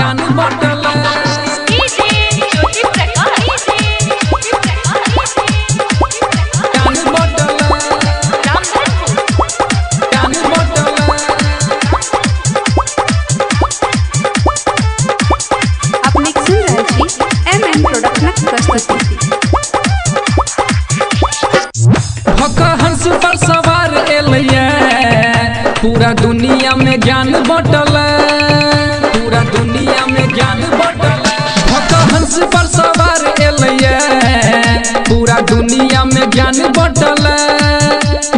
ज्ञान बटल हंस पर सवार एलिए पूरा दुनिया में ज्ञान बटल पूरा दुनिया में ज्ञान बटल हंस पर सवार एलिए पूरा दुनिया में ज्ञान बटल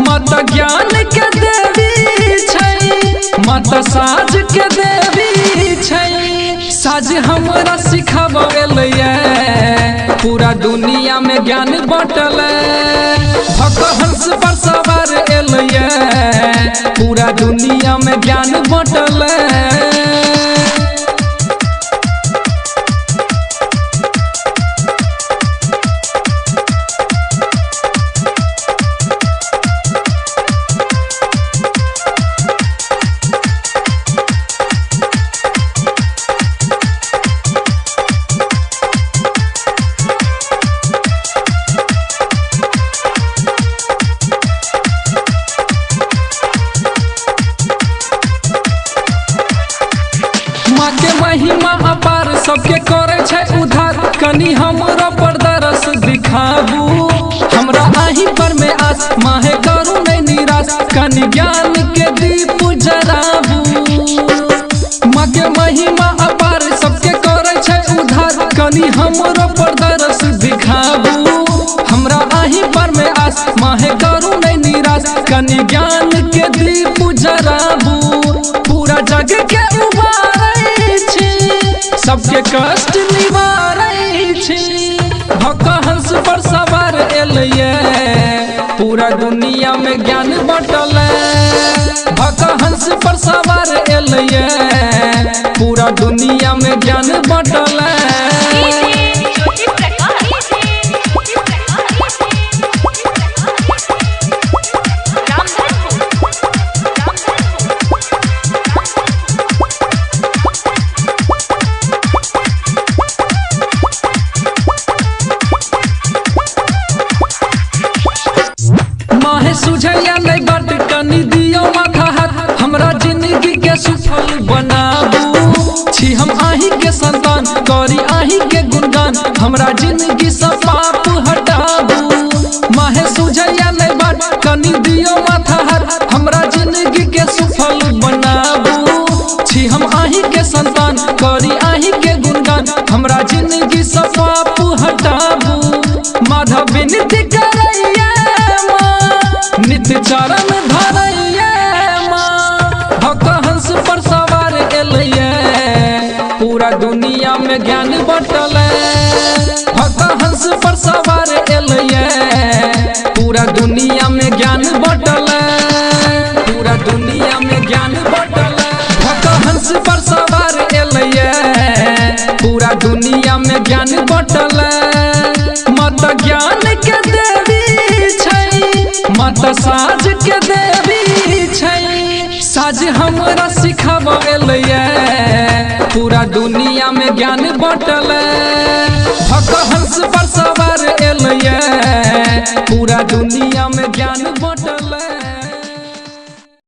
मत ज्ञान के देवी छै मत साज के देवी छै साज हमरा सिखाबेलिए पूरा दुनिया में ज्ञान बटल हंस पर सवार एलिए पूरा दुनिया में ज्ञान बटल महिमा अपार सबके करे छै उधार कनी हमरो पर दरस दिखाबू हमरा आही पर में आस माहे करू नहीं निराश कनी ज्ञान के दीप जराबू माँ के महिमा अपार सबके करे छै उधार कनी हमरो पर दरस दिखाबू हमरा आही पर में आस माहे करू नहीं निराश कनी ज्ञान के दीप जराबू पूरा जग के सबके कष्ट निवारै छी हंस पर सवार एलिए पूरा दुनिया में ज्ञान बटल हंस पर सवार एलिए पूरा दुनिया में ज्ञान बटल सुझैया नहीं बात कनी दियो माथा हाथ हमरा जिंदगी के सफल बनाबू छी हम आही के संतान करी आही के गुणगान हमरा जिंदगी से पाप हटाबू माहे सुझैया नहीं बात कनी दियो माथा हाथ हमरा जिंदगी के सफल बनाबू छी हम आही के संतान करी आही के गुणगान हमरा जिंदगी से पाप हटाबू माधव विनती करैया नित्य चरण धरैया हंस पर सवार एलिए पूरा दुनिया में ज्ञान बटल हंस पर सवार एलिए पूरा दुनिया में ज्ञान बटल पूरा दुनिया में ज्ञान बटल हंस पर सवार एलिए पूरा दुनिया में ज्ञान बटल मत ज्ञान के देवी छै मत साज के देवी छै साज हमरा सिखाबेलिए पूरा दुनिया में ज्ञान बटल हंस पर सवार एलिए पूरा दुनिया में ज्ञान